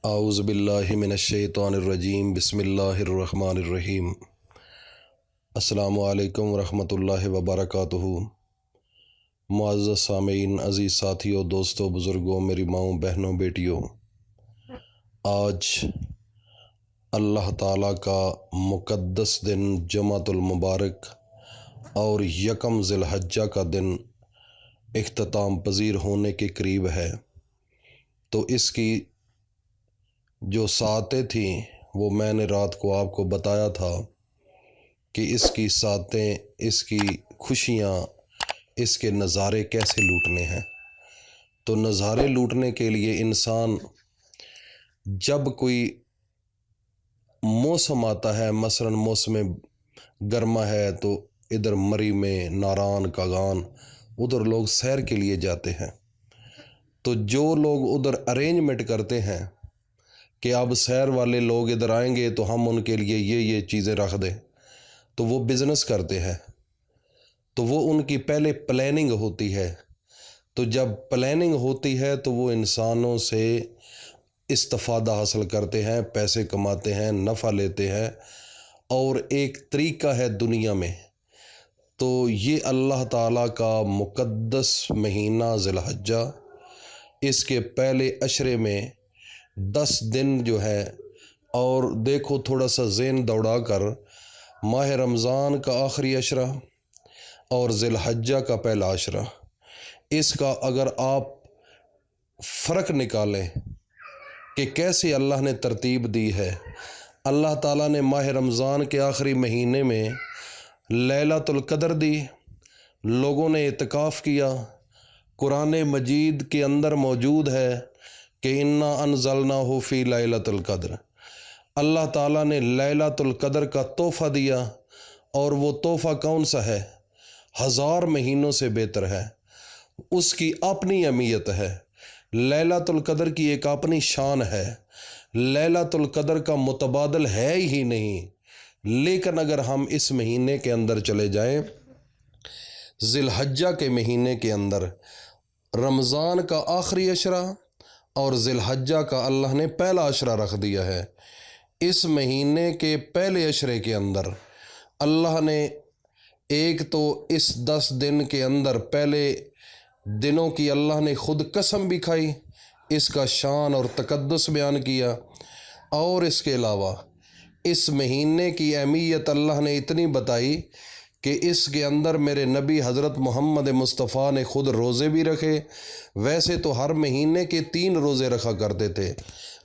اعوذ باللہ من الشیطان الرجیم بسم اللہ الرحمن الرحیم۔ السلام علیکم ورحمۃ اللہ وبرکاتہ۔ معزز سامعین، عزیز ساتھیوں، دوستوں، بزرگوں، میری ماؤں، بہنوں، بیٹیوں، آج اللہ تعالیٰ کا مقدس دن جمعۃ المبارک اور یکم ذی الحجہ کا دن اختتام پذیر ہونے کے قریب ہے، تو اس کی جو ساعتیں تھیں وہ میں نے رات کو آپ کو بتایا تھا کہ اس کی ساعتیں، اس کی خوشیاں، اس کے نظارے کیسے لوٹنے ہیں۔ تو نظارے لوٹنے کے لیے انسان جب کوئی موسم آتا ہے، مثلا موسم گرما ہے تو ادھر مری میں، ناران، کاغان، ادھر لوگ سیر کے لیے جاتے ہیں۔ تو جو لوگ ادھر ارینجمنٹ کرتے ہیں کہ اب سیر والے لوگ ادھر آئیں گے تو ہم ان کے لیے یہ چیزیں رکھ دیں، تو وہ بزنس کرتے ہیں، تو وہ ان کی پہلے پلاننگ ہوتی ہے۔ تو جب پلاننگ ہوتی ہے تو وہ انسانوں سے استفادہ حاصل کرتے ہیں، پیسے کماتے ہیں، نفع لیتے ہیں، اور ایک طریقہ ہے دنیا میں۔ تو یہ اللہ تعالیٰ کا مقدس مہینہ ذی الحجہ، اس کے پہلے عشرے میں 10 دن جو ہے، اور دیکھو تھوڑا سا ذہن دوڑا کر، ماہ رمضان کا آخری عشرہ اور ذی الحجہ کا پہلا عشرہ، اس کا اگر آپ فرق نکالیں کہ کیسے اللہ نے ترتیب دی ہے۔ اللہ تعالیٰ نے ماہ رمضان کے آخری مہینے میں لیلۃ القدر دی، لوگوں نے اعتکاف کیا۔ قرآن مجید کے اندر موجود ہے کہ انا انزلناہ فی لیلۃ القدر، اللہ تعالیٰ نے لیلۃ القدر کا تحفہ دیا، اور وہ تحفہ کون سا ہے؟ 1000 مہینوں سے بہتر ہے۔ اس کی اپنی اہمیت ہے، لیلۃ القدر کی ایک اپنی شان ہے، لیلۃ القدر کا متبادل ہے ہی نہیں۔ لیکن اگر ہم اس مہینے کے اندر چلے جائیں، ذی الحجہ کے مہینے کے اندر، رمضان کا آخری عشرہ اور ذی الحجہ کا اللہ نے پہلا عشرہ رکھ دیا ہے۔ اس مہینے کے پہلے عشرے کے اندر اللہ نے ایک تو اس 10 دن کے اندر پہلے دنوں کی اللہ نے خود قسم بھی کھائی، اس کا شان اور تقدس بیان کیا، اور اس کے علاوہ اس مہینے کی اہمیت اللہ نے اتنی بتائی کہ اس کے اندر میرے نبی حضرت محمد مصطفیٰ نے خود روزے بھی رکھے۔ ویسے تو ہر مہینے کے 3 روزے رکھا کرتے تھے،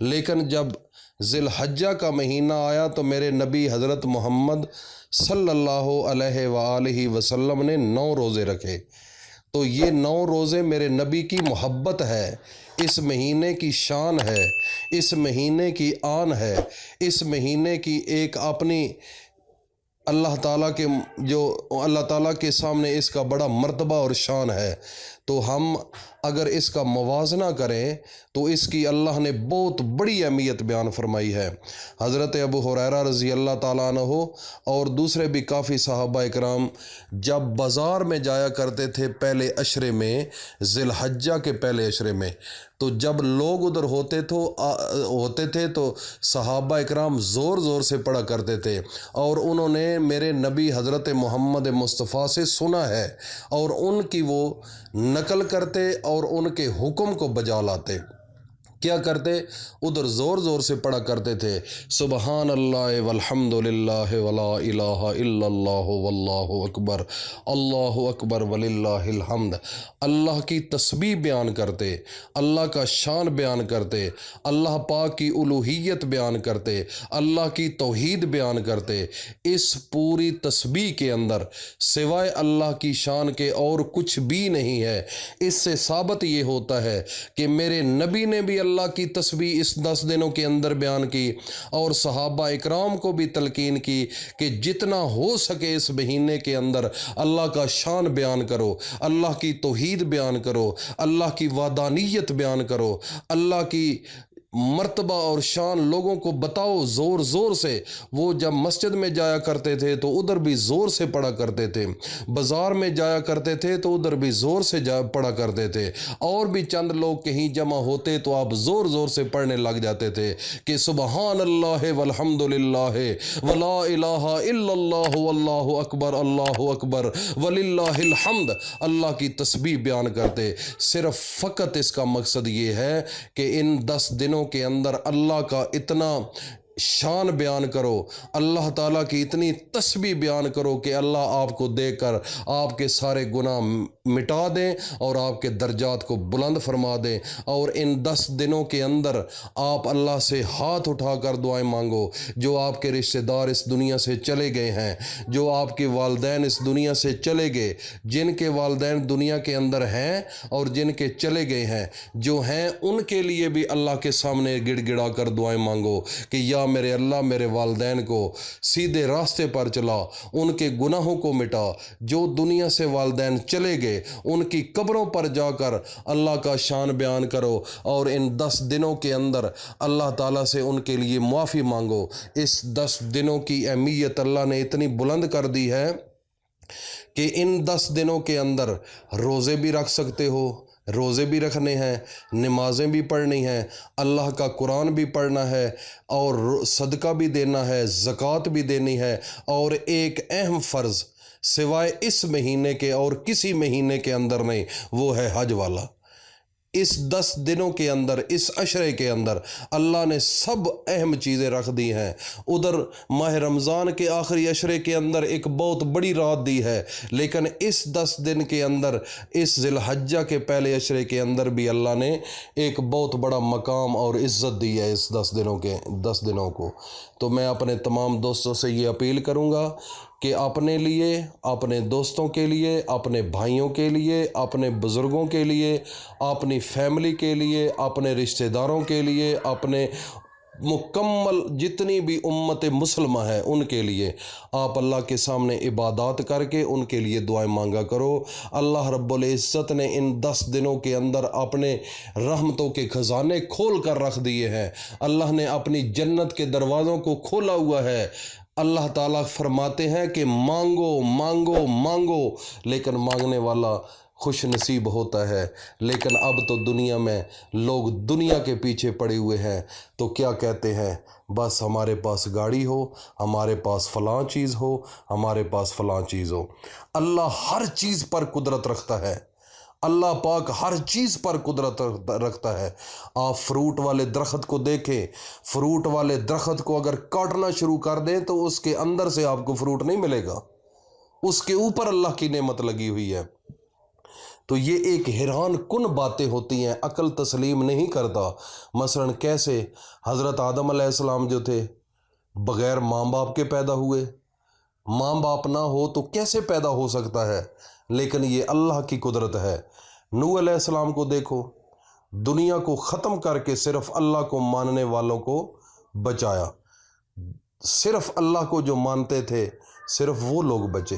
لیکن جب ذی الحجہ کا مہینہ آیا تو میرے نبی حضرت محمد صلی اللہ علیہ وآلہ وسلم نے 9 روزے رکھے۔ تو یہ 9 روزے میرے نبی کی محبت ہے، اس مہینے کی شان ہے، اس مہینے کی آن ہے، اس مہینے کی ایک اپنی اللہ تعالیٰ کے سامنے اس کا بڑا مرتبہ اور شان ہے۔ تو ہم اگر اس کا موازنہ کریں تو اس کی اللہ نے بہت بڑی اہمیت بیان فرمائی ہے۔ حضرت ابو ہریرہ رضی اللہ تعالیٰ عنہ اور دوسرے بھی کافی صحابہ اکرام جب بازار میں جایا کرتے تھے پہلے عشرے میں، ذی الحجہ کے پہلے عشرے میں، تو جب لوگ ادھر ہوتے تھے تو صحابہ اکرام زور زور سے پڑھا کرتے تھے، اور انہوں نے میرے نبی حضرت محمد مصطفیٰ سے سنا ہے، اور ان کی وہ نقل کرتے اور ان کے حکم کو بجا لاتے۔ کیا کرتے؟ ادھر زور زور سے پڑھا کرتے تھے، سبحان اللہ والحمد للہ ولا الہ الا اللہ واللہ اکبر، اللہ اکبر وللہ الحمد۔ اللہ کی تسبیح بیان کرتے، اللہ کا شان بیان کرتے، اللہ پاک کی الوہیت بیان کرتے، اللہ کی توحید بیان کرتے۔ اس پوری تسبیح کے اندر سوائے اللہ کی شان کے اور کچھ بھی نہیں ہے۔ اس سے ثابت یہ ہوتا ہے کہ میرے نبی نے بھی اللہ کی تسبیح اس 10 دنوں کے اندر بیان کی، اور صحابہ اکرام کو بھی تلقین کی کہ جتنا ہو سکے اس مہینے کے اندر اللہ کا شان بیان کرو، اللہ کی توحید بیان کرو، اللہ کی وحدانیت بیان کرو، اللہ کی مرتبہ اور شان لوگوں کو بتاؤ زور زور سے۔ وہ جب مسجد میں جایا کرتے تھے تو ادھر بھی زور سے پڑھا کرتے تھے، بازار میں جایا کرتے تھے تو ادھر بھی زور سے پڑھا کرتے تھے، اور بھی چند لوگ کہیں جمع ہوتے تو آپ زور زور سے پڑھنے لگ جاتے تھے کہ سبحان اللہ والحمد للہ ولا الہ الا اللہ واللہ اکبر وللہ الحمد، اللہ کی تسبیح بیان کرتے۔ صرف فقط اس کا مقصد یہ ہے کہ ان 10 دنوں کے اندر اللہ کا اتنا شان بیان کرو، اللہ تعالیٰ کی اتنی تسبیح بیان کرو کہ اللہ آپ کو دے کر آپ کے سارے گناہ مٹا دیں اور آپ کے درجات کو بلند فرما دیں۔ اور ان 10 دنوں کے اندر آپ اللہ سے ہاتھ اٹھا کر دعائیں مانگو۔ جو آپ کے رشتہ دار اس دنیا سے چلے گئے ہیں، جو آپ کے والدین اس دنیا سے چلے گئے، جن کے والدین دنیا کے اندر ہیں اور جن کے چلے گئے ہیں، جو ہیں ان کے لیے بھی اللہ کے سامنے گڑ گڑا کر دعائیں مانگو کہ یا میرے اللہ میرے والدین کو سیدھے راستے پر چلا، ان کے گناہوں کو مٹا۔ جو دنیا سے والدین چلے گئے ان کی قبروں پر جا کر اللہ کا شان بیان کرو، اور ان 10 دنوں کے اندر اللہ تعالیٰ سے ان کے لیے معافی مانگو۔ اس 10 دنوں کی اہمیت اللہ نے اتنی بلند کر دی ہے کہ ان 10 دنوں کے اندر روزے بھی رکھ سکتے ہو، روزے بھی رکھنے ہیں، نمازیں بھی پڑھنی ہیں، اللہ کا قرآن بھی پڑھنا ہے، اور صدقہ بھی دینا ہے، زکوٰۃ بھی دینی ہے، اور ایک اہم فرض سوائے اس مہینے کے اور کسی مہینے کے اندر نہیں، وہ ہے حج والا۔ اس 10 دنوں کے اندر، اس عشرے کے اندر اللہ نے سب اہم چیزیں رکھ دی ہیں۔ ادھر ماہ رمضان کے آخری عشرے کے اندر ایک بہت بڑی رات دی ہے، لیکن اس 10 دن کے اندر، اس ذی الحجہ کے پہلے عشرے کے اندر بھی اللہ نے ایک بہت بڑا مقام اور عزت دی ہے اس 10 دنوں کو۔ تو میں اپنے تمام دوستوں سے یہ اپیل کروں گا کہ اپنے لیے، اپنے دوستوں کے لیے، اپنے بھائیوں کے لیے، اپنے بزرگوں کے لیے، اپنی فیملی کے لیے، اپنے رشتہ داروں کے لیے، اپنے مکمل جتنی بھی امت مسلمہ ہے ان کے لیے آپ اللہ کے سامنے عبادات کر کے ان کے لیے دعائیں مانگا کرو۔ اللہ رب العزت نے ان 10 دنوں کے اندر اپنے رحمتوں کے خزانے کھول کر رکھ دیے ہیں۔ اللہ نے اپنی جنت کے دروازوں کو کھولا ہوا ہے۔ اللہ تعالیٰ فرماتے ہیں کہ مانگو مانگو مانگو، لیکن مانگنے والا خوش نصیب ہوتا ہے۔ لیکن اب تو دنیا میں لوگ دنیا کے پیچھے پڑے ہوئے ہیں، تو کیا کہتے ہیں، بس ہمارے پاس گاڑی ہو، ہمارے پاس فلاں چیز ہو، ہمارے پاس فلاں چیز ہو۔ اللہ ہر چیز پر قدرت رکھتا ہے، اللہ پاک ہر چیز پر قدرت رکھتا ہے۔ آپ فروٹ والے درخت کو دیکھیں، فروٹ والے درخت کو اگر کاٹنا شروع کر دیں تو اس کے اندر سے آپ کو فروٹ نہیں ملے گا، اس کے اوپر اللہ کی نعمت لگی ہوئی ہے۔ تو یہ ایک حیران کن باتیں ہوتی ہیں، عقل تسلیم نہیں کرتا۔ مثلاً کیسے حضرت آدم علیہ السلام جو تھے بغیر ماں باپ کے پیدا ہوئے، ماں باپ نہ ہو تو کیسے پیدا ہو سکتا ہے؟ لیکن یہ اللہ کی قدرت ہے۔ نوح علیہ السلام کو دیکھو، دنیا کو ختم کر کے صرف اللہ کو ماننے والوں کو بچایا، صرف اللہ کو جو مانتے تھے صرف وہ لوگ بچے۔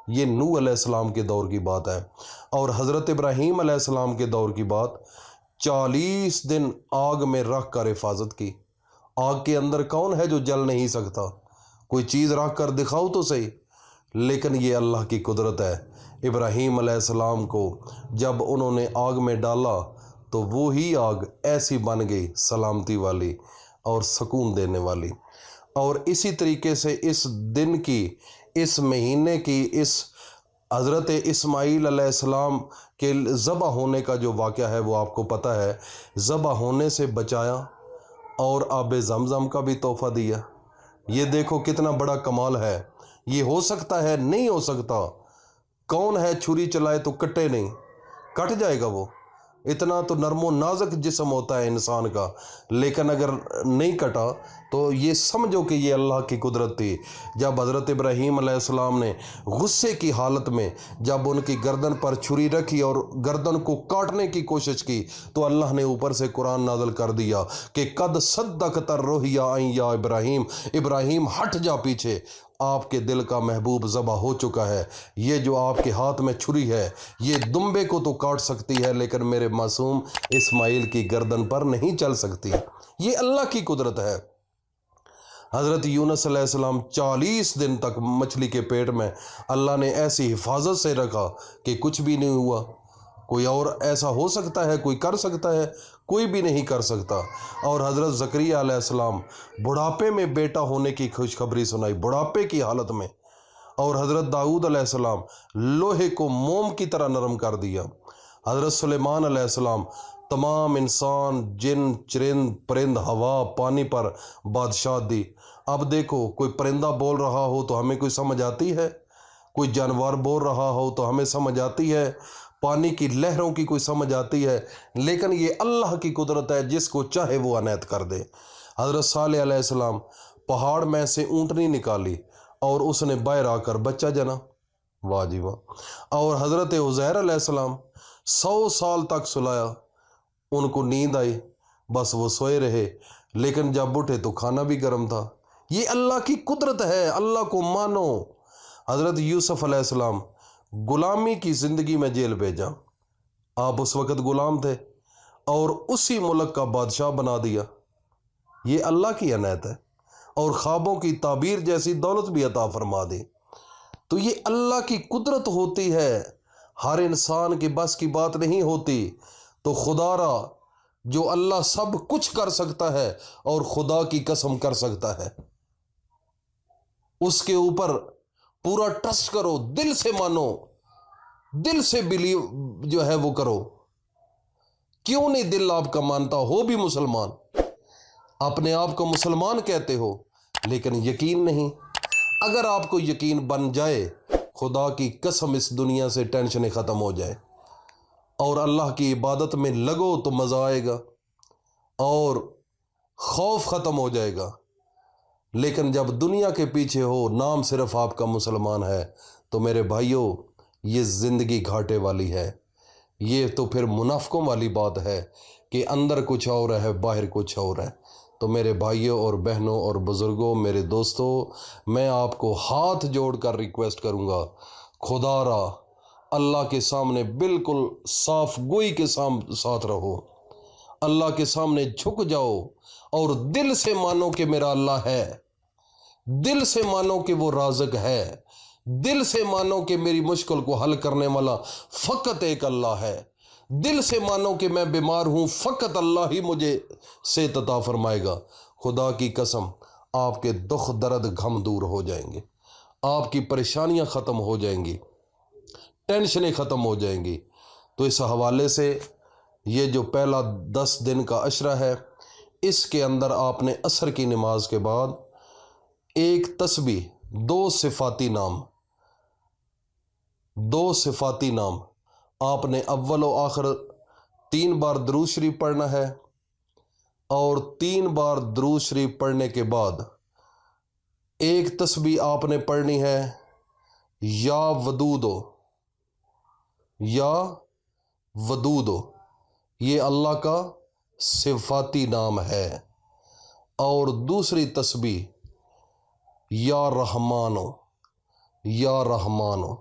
یہ نوح علیہ السلام کے دور کی بات ہے۔ اور حضرت ابراہیم علیہ السلام کے دور کی بات، 40 دن آگ میں رکھ کر حفاظت کی۔ آگ کے اندر کون ہے جو جل نہیں سکتا؟ کوئی چیز رکھ کر دکھاؤ تو صحیح۔ لیکن یہ اللہ کی قدرت ہے۔ ابراہیم علیہ السلام کو جب انہوں نے آگ میں ڈالا تو وہی آگ ایسی بن گئی، سلامتی والی اور سکون دینے والی۔ اور اسی طریقے سے اس دن کی، اس مہینے کی، اس حضرت اسماعیل علیہ السلام کے ذبح ہونے کا جو واقعہ ہے وہ آپ کو پتہ ہے، ذبح ہونے سے بچایا اور آب زمزم کا بھی تحفہ دیا۔ یہ دیکھو کتنا بڑا کمال ہے۔ یہ ہو سکتا ہے؟ نہیں ہو سکتا۔ کون ہے چھری چلائے تو کٹے نہیں؟ کٹ جائے گا وہ، اتنا تو نرم و نازک جسم ہوتا ہے انسان کا، لیکن اگر نہیں کٹا تو یہ سمجھو کہ یہ اللہ کی قدرت تھی۔ جب حضرت ابراہیم علیہ السلام نے غصے کی حالت میں جب ان کی گردن پر چھری رکھی اور گردن کو کاٹنے کی کوشش کی تو اللہ نے اوپر سے قرآن نازل کر دیا کہ قد صدقت الرؤیا یا ابراہیم، ابراہیم ہٹ جا پیچھے، آپ کے دل کا محبوب ذبح ہو چکا ہے۔ یہ جو آپ کے ہاتھ میں چھری ہے یہ دمبے کو تو کاٹ سکتی ہے لیکن میرے معصوم اسماعیل کی گردن پر نہیں چل سکتی۔ یہ اللہ کی قدرت ہے۔ حضرت یونس علیہ السلام 40 دن تک مچھلی کے پیٹ میں اللہ نے ایسی حفاظت سے رکھا کہ کچھ بھی نہیں ہوا۔ کوئی اور ایسا ہو سکتا ہے؟ کوئی کر سکتا ہے؟ کوئی بھی نہیں کر سکتا۔ اور حضرت زکریا علیہ السلام بڑھاپے میں بیٹا ہونے کی خوشخبری سنائی، بڑھاپے کی حالت میں۔ اور حضرت داؤد علیہ السلام لوہے کو موم کی طرح نرم کر دیا۔ حضرت سلیمان علیہ السلام تمام انسان، جن، چرند، پرند، ہوا، پانی پر بادشاہ دی۔ اب دیکھو، کوئی پرندہ بول رہا ہو تو ہمیں کوئی سمجھ آتی ہے، کوئی جانور بول رہا ہو تو ہمیں سمجھ آتی ہے، پانی کی لہروں کی کوئی سمجھ آتی ہے، لیکن یہ اللہ کی قدرت ہے، جس کو چاہے وہ عنایت کر دے۔ حضرت صالح علیہ السلام پہاڑ میں سے اونٹنی نکالی اور اس نے باہر آ کر بچہ جنا، واہ جی واہ۔ اور حضرت عزیر علیہ السلام 100 سال تک سلایا، ان کو نیند آئی، بس وہ سوئے رہے، لیکن جب اٹھے تو کھانا بھی گرم تھا۔ یہ اللہ کی قدرت ہے، اللہ کو مانو۔ حضرت یوسف علیہ السلام غلامی کی زندگی میں جیل بھیجا، آپ اس وقت غلام تھے اور اسی ملک کا بادشاہ بنا دیا۔ یہ اللہ کی عنایت ہے، اور خوابوں کی تعبیر جیسی دولت بھی عطا فرما دی۔ تو یہ اللہ کی قدرت ہوتی ہے، ہر انسان کے بس کی بات نہیں ہوتی۔ تو خدا را جو اللہ سب کچھ کر سکتا ہے اور خدا کی قسم کر سکتا ہے، اس کے اوپر پورا ٹرسٹ کرو، دل سے مانو، دل سے بلیو جو ہے وہ کرو۔ کیوں نہیں دل آپ کا مانتا؟ ہو بھی مسلمان، اپنے آپ کو مسلمان کہتے ہو، لیکن یقین نہیں۔ اگر آپ کو یقین بن جائے، خدا کی قسم اس دنیا سے ٹینشنیں ختم ہو جائے اور اللہ کی عبادت میں لگو تو مزہ آئے گا اور خوف ختم ہو جائے گا۔ لیکن جب دنیا کے پیچھے ہو، نام صرف آپ کا مسلمان ہے، تو میرے بھائیوں یہ زندگی گھاٹے والی ہے۔ یہ تو پھر منافقوں والی بات ہے کہ اندر کچھ اور ہے، باہر کچھ اور ہے۔ تو میرے بھائیوں اور بہنوں اور بزرگوں، میرے دوستوں، میں آپ کو ہاتھ جوڑ کر ریکویسٹ کروں گا، خدا را اللہ کے سامنے بالکل صاف گوئی کے ساتھ رہو، اللہ کے سامنے جھک جاؤ اور دل سے مانو کہ میرا اللہ ہے، دل سے مانو کہ وہ رازق ہے، دل سے مانو کہ میری مشکل کو حل کرنے والا فقط ایک اللہ ہے، دل سے مانو کہ میں بیمار ہوں، فقط اللہ ہی مجھے صحت عطا فرمائے گا۔ خدا کی قسم آپ کے دکھ، درد، غم دور ہو جائیں گے، آپ کی پریشانیاں ختم ہو جائیں گی، ٹینشنیں ختم ہو جائیں گی۔ تو اس حوالے سے یہ جو پہلا 10 دن کا عشرہ ہے، اس کے اندر آپ نے عصر کی نماز کے بعد ایک تسبیح، 2 صفاتی نام آپ نے اول و آخر 3 بار درود شریف پڑھنا ہے، اور 3 بار درود شریف پڑھنے کے بعد ایک تسبیح آپ نے پڑھنی ہے، یا ودودو، یا ودودو، یہ اللہ کا صفاتی نام ہے۔ اور دوسری تسبیح یا رحمانو، یا رحمانو،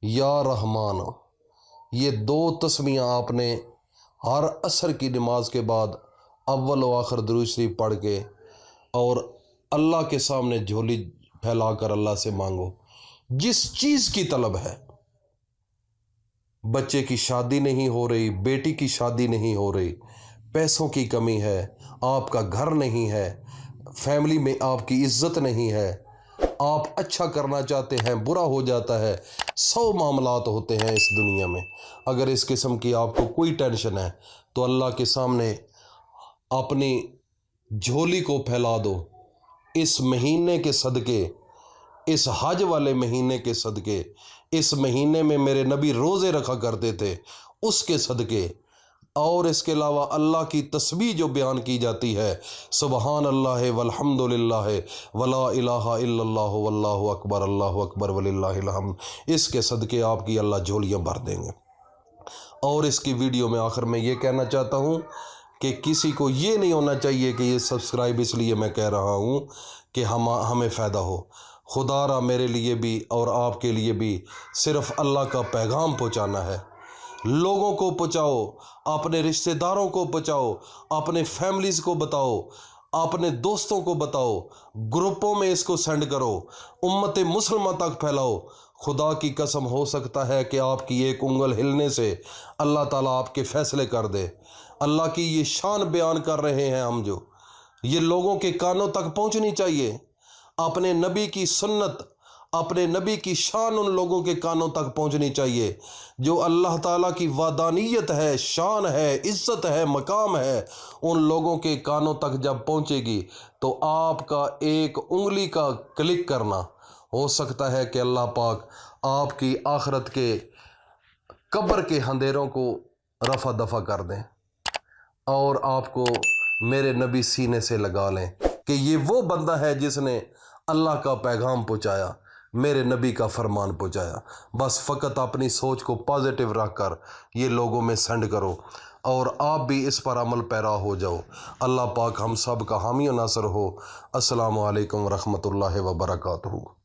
یا رحمانو، یہ 2 تسبیحاں آپ نے ہر عصر کی نماز کے بعد اول و آخر درود شریف پڑھ کے اور اللہ کے سامنے جھولی پھیلا کر اللہ سے مانگو جس چیز کی طلب ہے۔ بچے کی شادی نہیں ہو رہی، بیٹی کی شادی نہیں ہو رہی، پیسوں کی کمی ہے، آپ کا گھر نہیں ہے، فیملی میں آپ کی عزت نہیں ہے، آپ اچھا کرنا چاہتے ہیں، برا ہو جاتا ہے، 100 معاملات ہوتے ہیں اس دنیا میں۔ اگر اس قسم کی آپ کو کوئی ٹینشن ہے تو اللہ کے سامنے اپنی جھولی کو پھیلا دو، اس مہینے کے صدقے، اس حج والے مہینے کے صدقے، اس مہینے میں میرے نبی روزے رکھا کرتے تھے اس کے صدقے، اور اس کے علاوہ اللہ کی تسبیح جو بیان کی جاتی ہے، سبحان اللہ والحمد للہ ولا الہ الا اللہ واللہ اکبر، اللہ اکبر وللہ الحمد، اس کے صدقے آپ کی اللہ جھولیاں بھر دیں گے۔ اور اس کی ویڈیو میں آخر میں یہ کہنا چاہتا ہوں کہ کسی کو یہ نہیں ہونا چاہیے کہ یہ سبسکرائب اس لیے میں کہہ رہا ہوں کہ ہمیں فائدہ خدا میرے لیے بھی اور آپ کے لیے بھی صرف اللہ کا پیغام پہنچانا ہے۔ لوگوں کو پہنچاؤ، اپنے رشتہ داروں کو پہنچاؤ، اپنے فیملیز کو بتاؤ، اپنے دوستوں کو بتاؤ، گروپوں میں اس کو سینڈ کرو، امت مسلمہ تک پھیلاؤ۔ خدا کی قسم ہو سکتا ہے کہ آپ کی ایک انگل ہلنے سے اللہ تعالیٰ آپ کے فیصلے کر دے۔ اللہ کی یہ شان بیان کر رہے ہیں ہم، جو یہ لوگوں کے کانوں تک پہنچنی چاہیے۔ اپنے نبی کی سنت، اپنے نبی کی شان ان لوگوں کے کانوں تک پہنچنی چاہیے۔ جو اللہ تعالیٰ کی وحدانیت ہے، شان ہے، عزت ہے، مقام ہے، ان لوگوں کے کانوں تک جب پہنچے گی تو آپ کا ایک انگلی کا کلک کرنا ہو سکتا ہے کہ اللہ پاک آپ کی آخرت کے قبر کے اندھیروں کو رفع دفع کر دیں اور آپ کو میرے نبی سینے سے لگا لیں کہ یہ وہ بندہ ہے جس نے اللہ کا پیغام پہنچایا، میرے نبی کا فرمان پہنچایا۔ بس فقط اپنی سوچ کو پازیٹیو رکھ کر یہ لوگوں میں سینڈ کرو اور آپ بھی اس پر عمل پیرا ہو جاؤ۔ اللہ پاک ہم سب کا حامی و ناصر ہو۔ السلام علیکم ورحمۃ اللہ وبرکاتہ۔